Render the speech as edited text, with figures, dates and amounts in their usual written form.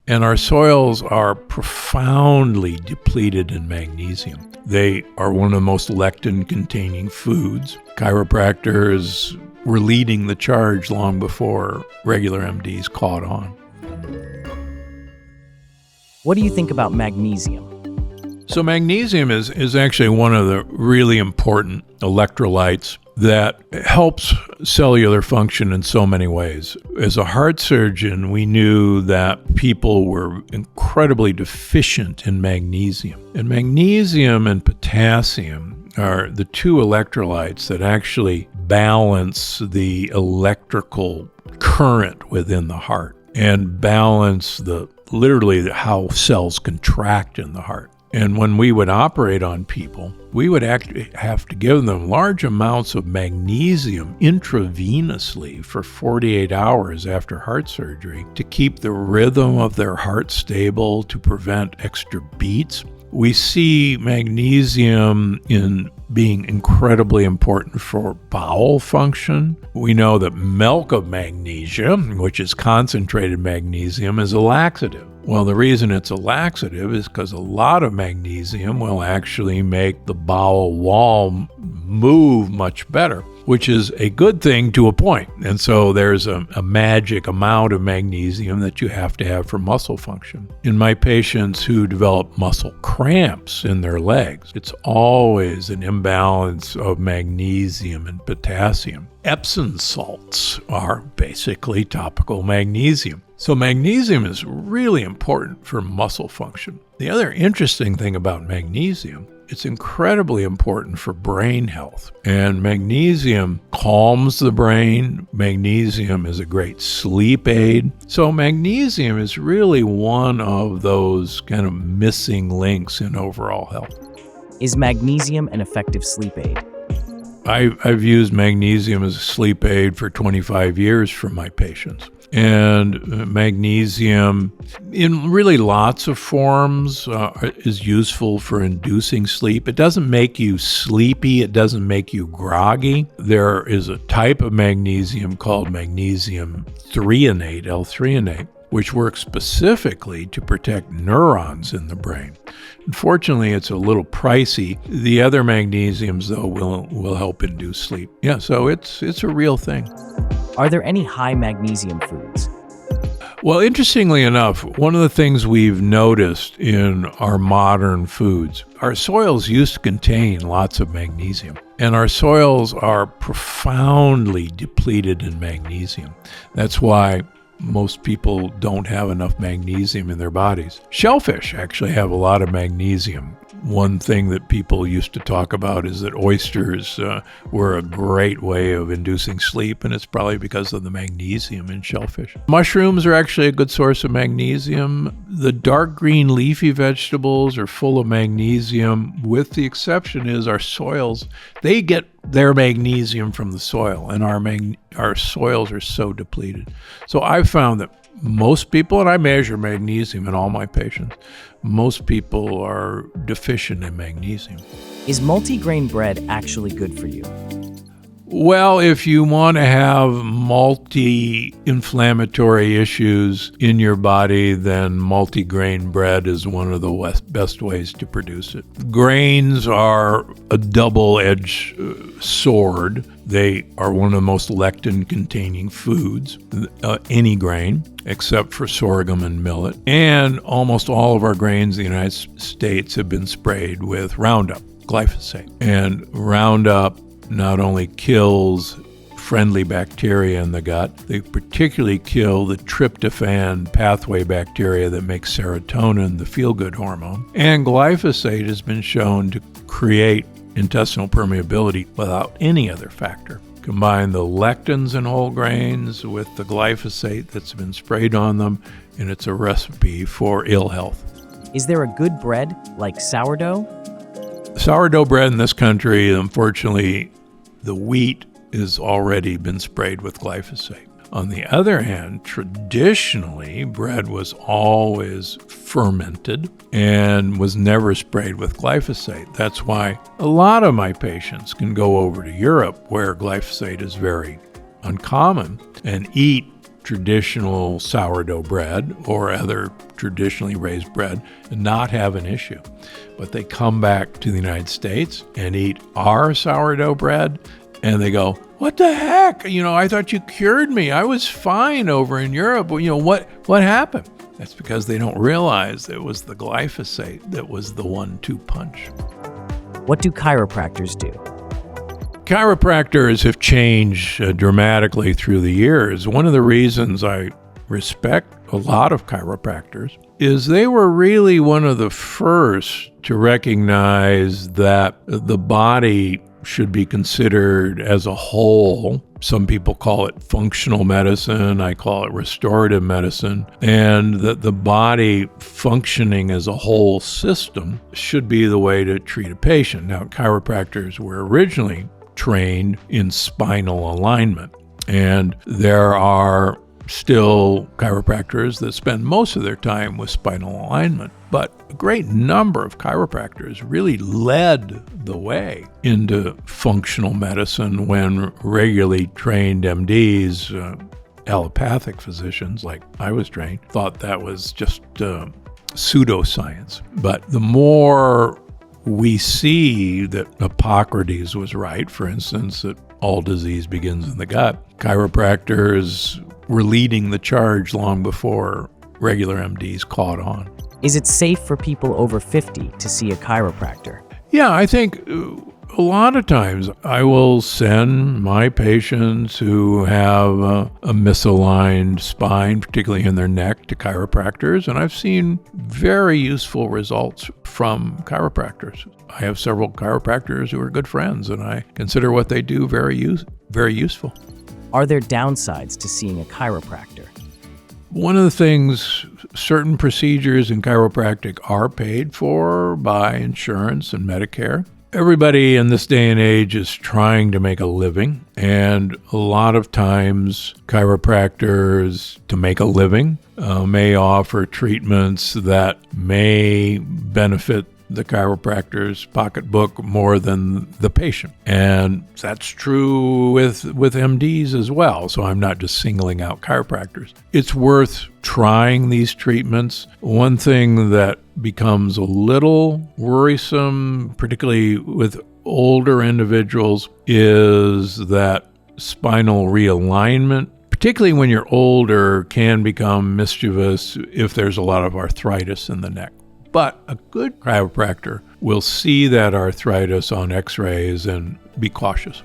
And our soils are profoundly depleted in magnesium. They are one of the most lectin-containing foods. Chiropractors were leading the charge long before regular MDs caught on. What do you think about magnesium? So magnesium is actually one of the really important electrolytes that helps cellular function in so many ways. As a heart surgeon, we knew that people were incredibly deficient in magnesium. And magnesium and potassium are the two electrolytes that actually balance the electrical current within the heart and balance literally how cells contract in the heart. And when we would operate on people, we would actually have to give them large amounts of magnesium intravenously for 48 hours after heart surgery to keep the rhythm of their heart stable, to prevent extra beats. We see magnesium in being incredibly important for bowel function. We know that milk of magnesia, which is concentrated magnesium, is a laxative. Well, the reason it's a laxative is because a lot of magnesium will actually make the bowel wall move much better, which is a good thing to a point. And so there's a magic amount of magnesium that you have to have for muscle function. In my patients who develop muscle cramps in their legs, it's always an imbalance of magnesium and potassium. Epsom salts are basically topical magnesium. So magnesium is really important for muscle function. The other interesting thing about magnesium, it's incredibly important for brain health. And magnesium calms the brain. Magnesium is a great sleep aid. So magnesium is really one of those kind of missing links in overall health. Is magnesium an effective sleep aid? I've used magnesium as a sleep aid for 25 years for my patients. And magnesium, in really lots of forms, is useful for inducing sleep. It doesn't make you sleepy. It doesn't make you groggy. There is a type of magnesium called magnesium threonate, L-threonate, which works specifically to protect neurons in the brain. Unfortunately, it's a little pricey. The other magnesiums, though, will help induce sleep. Yeah, so it's a real thing. Are there any high magnesium foods? Well, interestingly enough, one of the things we've noticed in our modern foods, our soils used to contain lots of magnesium, and our soils are profoundly depleted in magnesium. That's why most people don't have enough magnesium in their bodies. Shellfish actually have a lot of magnesium. One thing that people used to talk about is that oysters were a great way of inducing sleep, and it's probably because of the magnesium in shellfish. Mushrooms are actually a good source of magnesium. The dark green leafy vegetables are full of magnesium, with the exception is our soils. They get their magnesium from the soil, and our soils are so depleted. So I've found that most people, and I measure magnesium in all my patients, most people are deficient in magnesium. Is multigrain bread actually good for you? Well, if you want to have multi-inflammatory issues in your body, then multigrain bread is one of the best ways to produce it. Grains are a double-edged sword. They are one of the most lectin-containing foods, any grain, except for sorghum and millet. And almost all of our grains in the United States have been sprayed with Roundup, glyphosate. And Roundup not only kills friendly bacteria in the gut, they particularly kill the tryptophan pathway bacteria that makes serotonin, the feel-good hormone. And glyphosate has been shown to create intestinal permeability without any other factor. Combine the lectins in whole grains with the glyphosate that's been sprayed on them, and it's a recipe for ill health. Is there a good bread like sourdough? Sourdough bread in this country, unfortunately, the wheat has already been sprayed with glyphosate. On the other hand, traditionally, bread was always fermented and was never sprayed with glyphosate. That's why a lot of my patients can go over to Europe, where glyphosate is very uncommon, and eat traditional sourdough bread or other traditionally raised bread and not have an issue. But they come back to the United States and eat our sourdough bread and they go, "What the heck? I thought you cured me. I was fine over in Europe. What happened?" That's because they don't realize it was the glyphosate that was the 1-2 punch. What do chiropractors do? Chiropractors have changed dramatically through the years. One of the reasons I respect a lot of chiropractors is they were really one of the first to recognize that the body should be considered as a whole. Some people call it functional medicine. I call it restorative medicine. And that the body functioning as a whole system should be the way to treat a patient. Now, chiropractors were originally trained in spinal alignment. And there are still chiropractors that spend most of their time with spinal alignment. But a great number of chiropractors really led the way into functional medicine when regularly trained MDs, allopathic physicians like I was trained, thought that was just pseudoscience. But the more we see that Hippocrates was right, for instance, that all disease begins in the gut, chiropractors were leading the charge long before regular MDs caught on. Is it safe for people over 50 to see a chiropractor? Yeah, I think a lot of times I will send my patients who have a misaligned spine, particularly in their neck, to chiropractors, and I've seen very useful results from chiropractors. I have several chiropractors who are good friends, and I consider what they do very useful. Are there downsides to seeing a chiropractor? One of the things, certain procedures in chiropractic are paid for by insurance and Medicare. Everybody in this day and age is trying to make a living, and a lot of times chiropractors, to make a living, may offer treatments that may benefit the chiropractor's pocketbook more than the patient. And that's true with MDs as well. So I'm not just singling out chiropractors. It's worth trying these treatments. One thing that becomes a little worrisome, particularly with older individuals, is that spinal realignment, particularly when you're older, can become mischievous if there's a lot of arthritis in the neck. But a good chiropractor will see that arthritis on x-rays and be cautious.